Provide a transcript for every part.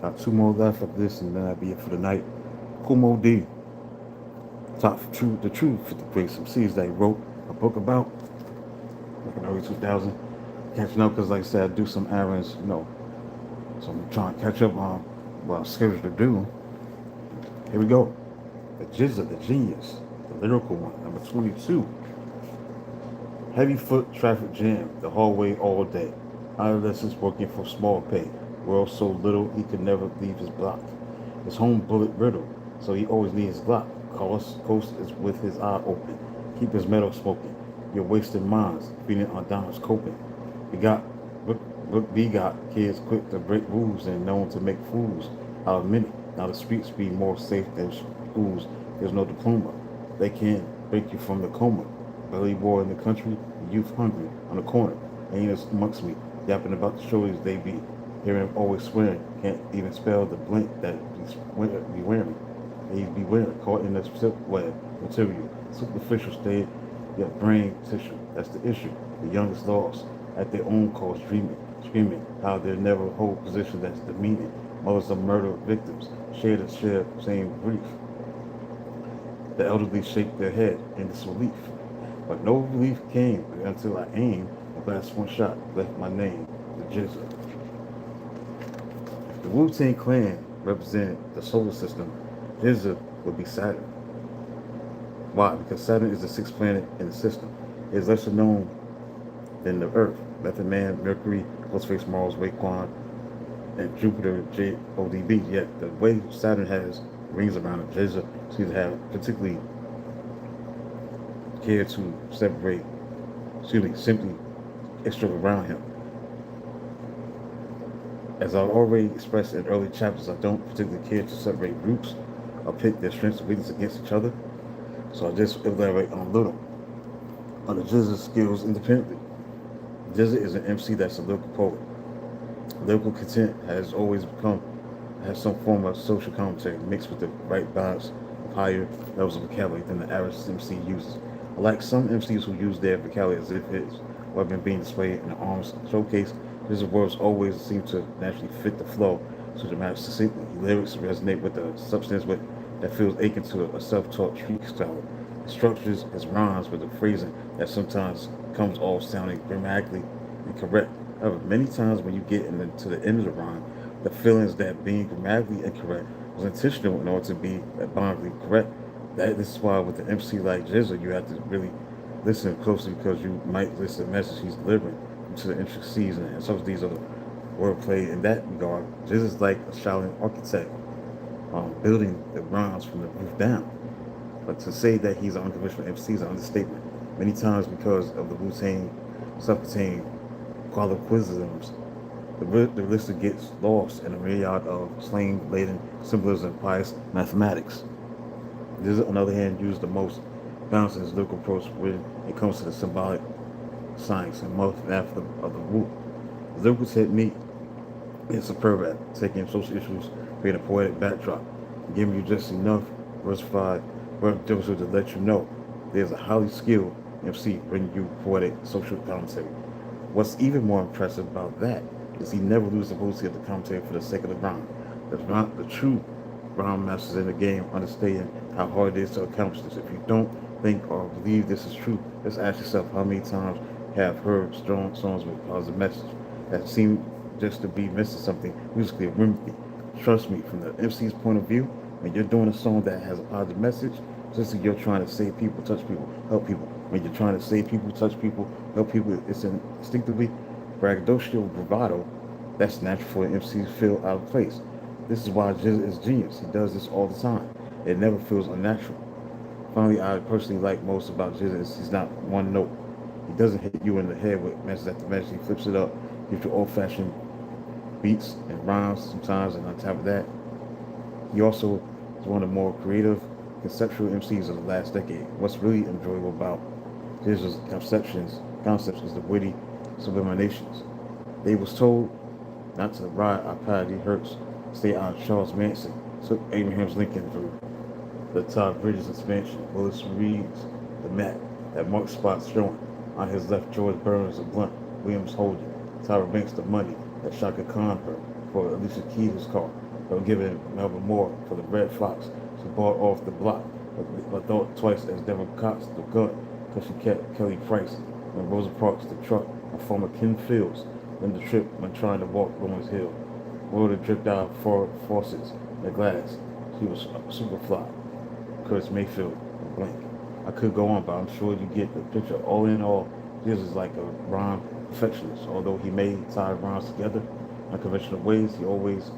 Got two more left of this, and then that'll be it for the night. Kumo D, top true, the true 50 great MCs that he wrote a book about, like in early 2000. Catching up because, like I said, I do some errands, so I'm trying to catch up on what I'm scheduled to do. Here we go. The Jizza, the genius, the lyrical one, number 22. Heavy foot traffic jam, the hallway all day. Adolescents working for small pay. World so little he could never leave his block. His home bullet riddle, so he always needs his Glock. Coast is with his eye open. Keep his metal smoking. You're wasting minds, feeding on diamonds coping. We got look, we got kids quick to break rules and known to make fools out of many. Now the streets be more safe than schools. There's no diploma. They can't break you from the coma. Belly war in the country, youth hungry on the corner. Ain't amongst me, yapping about the shorties they be hearing always swearing. Can't even spell the blank that be wearing. They be wearing, caught in the silkwear material. Superficial state, your brain tissue. That's the issue. The youngest lost at their own cause, screaming how they never hold position that's demeaning. Mothers of murder victims share the same grief. The elderly shake their head in disbelief. But no relief came until I aimed a last one shot left my name, the Jizza. If the Wu-Tang Clan represented the solar system, Jizza would be Saturn. Why? Because Saturn is the sixth planet in the system. It is lesser known than the Earth. Method Man, Mercury, Ghostface Mars, Raekwon, and Jupiter, JODB. Yet the way Saturn has rings around it, Jizza seems to have particularly care to separate, simply extra around him. As I've already expressed in early chapters, I don't particularly care to separate groups or pit their strengths and weaknesses against each other, so I just elaborate on a little on the Jizza's skills independently. Jizza is an MC that's a lyrical poet. Lyrical content has some form of social commentary mixed with the right balance of higher levels of vocabulary than the average MC uses. Unlike some MCs who use their vocabulary as if it's weapon being displayed in an arms showcase, his words always seem to naturally fit the flow so dramatic succinctly. His lyrics resonate with the substance that feels aching to a self-taught street scholar. He structures his rhymes with a phrasing that sometimes comes off sounding grammatically incorrect. However, many times when you get to the end of the rhyme, the feelings that being grammatically incorrect was intentional in order to be abominably correct. This is why with an MC like Jizza, you have to really listen closely because you might listen to the message he's delivering to the intricacies and some of these other wordplay in that regard. Jizza is like a Shaolin architect building the rhymes from the roof down. But to say that he's an unconventional MC is an understatement. Many times because of the Wu-Tang self-contained colloquialisms, the listener gets lost in a myriad of slang-laden symbolism and pious mathematics. This, on the other hand, uses the most balance in his lyrical approach when it comes to the symbolic science and math of the Wu. The lyrical technique is superb at taking social issues, creating a poetic backdrop, and giving you just enough versified word differences to let you know there's a highly skilled MC bringing you poetic social commentary. What's even more impressive about that is he never loses the potency of the commentary for the sake of the rhyme. The true rhyme masters in the game understand how hard it is to accomplish this. If you don't think or believe this is true, just ask yourself how many times have heard strong songs with positive message that seem just to be missing something musically or rhythmically. Trust me, from the MC's point of view, when you're doing a song that has a positive message, just like you're trying to save people, touch people, help people. When you're trying to save people, touch people, help people, it's instinctively braggadocio bravado that's natural for an MC to feel out of place. This is why Jizz is genius. He does this all the time. It never feels unnatural. Finally, I personally like most about Jizz is he's not one note. He doesn't hit you in the head with message after message. He flips it up, gives you old-fashioned beats and rhymes sometimes, and on top of that, he also is one of the more creative, conceptual MCs of the last decade. What's really enjoyable about his concepts is the witty sublimations. They was told not to ride our piety hurts, stay out of Charles Manson, took Abraham's Lincoln through the Todd Bridges expansion, Willis Reed's the map, that Mark Spot showing. On his left, George Burns a blunt, Williams holding, Tyra Banks the money, that Shaka Khan her for Alicia Keys' car. or giving Melvin Moore for the Red Fox. She bought off the block, but thought twice as Devin Cox the gut, because she kept Kelly Price and Rosa Parks the truck, and former Ken Fields in the trip when trying to walk Owens Hill. Water dripped out of faucets and glass. She was super fly. Curtis Mayfield, blank. I could go on, but I'm sure you get the picture. All in all, Jesus is like a rhyme perfectionist. Although he may tie rhymes together in conventional ways, he always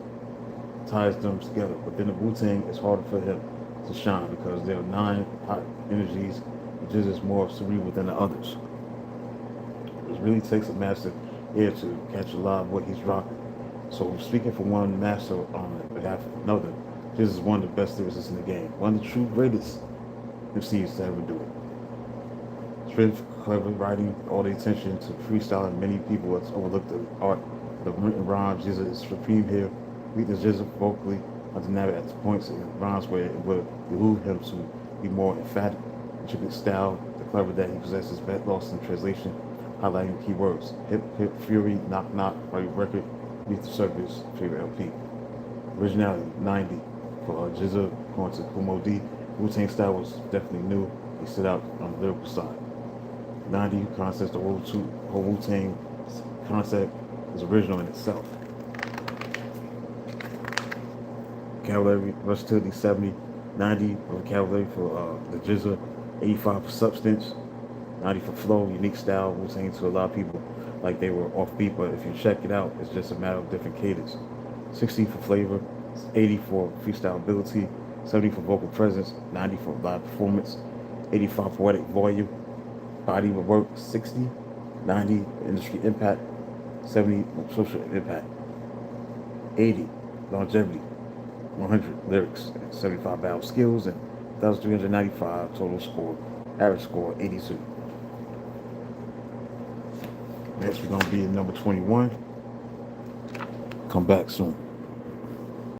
ties them together. Within the Wu-Tang, it's harder for him to shine because there are 9 hot energies, and Jesus is more cerebral than the others. It really takes a master ear to catch a lot of what he's rocking. So speaking for one master on behalf of another, Jesus is one of the best lyricists in the game. One of the true greatest MCs to ever do it. Strength, clever writing, all the attention to freestyling. Many people have overlooked the art of the written rhymes. Jesus is supreme here. Weakness Jesus vocally undeniable at the points in rhymes where it would behoove him to be more emphatic. Intricate style, the clever that he possesses, but lost in translation, highlighting key words. Hip, hip, fury, knock, knock, right record, beat the circus, favorite LP. Originality, 90. For Jizza, going to Kumo D. Wu-Tang style was definitely new. He stood out on the lyrical side. 90 concepts, the whole Wu-Tang concept is original in itself. Vocabulary, versatility, 70. 90 for vocabulary for the Jizza. 85 for substance. 90 for flow, unique style. Wu-Tang to a lot of people like they were offbeat, but if you check it out, it's just a matter of different cadence. 60 for flavor. 80 for freestyle ability, 70 for vocal presence, 90 for live performance, 85 poetic volume, body of work, 60, 90 industry impact, 70 social impact, 80 longevity, 100 lyrics, 75 battle skills, and 1,395 total score, average score 82. Next we're going to be at number 21. Come back soon.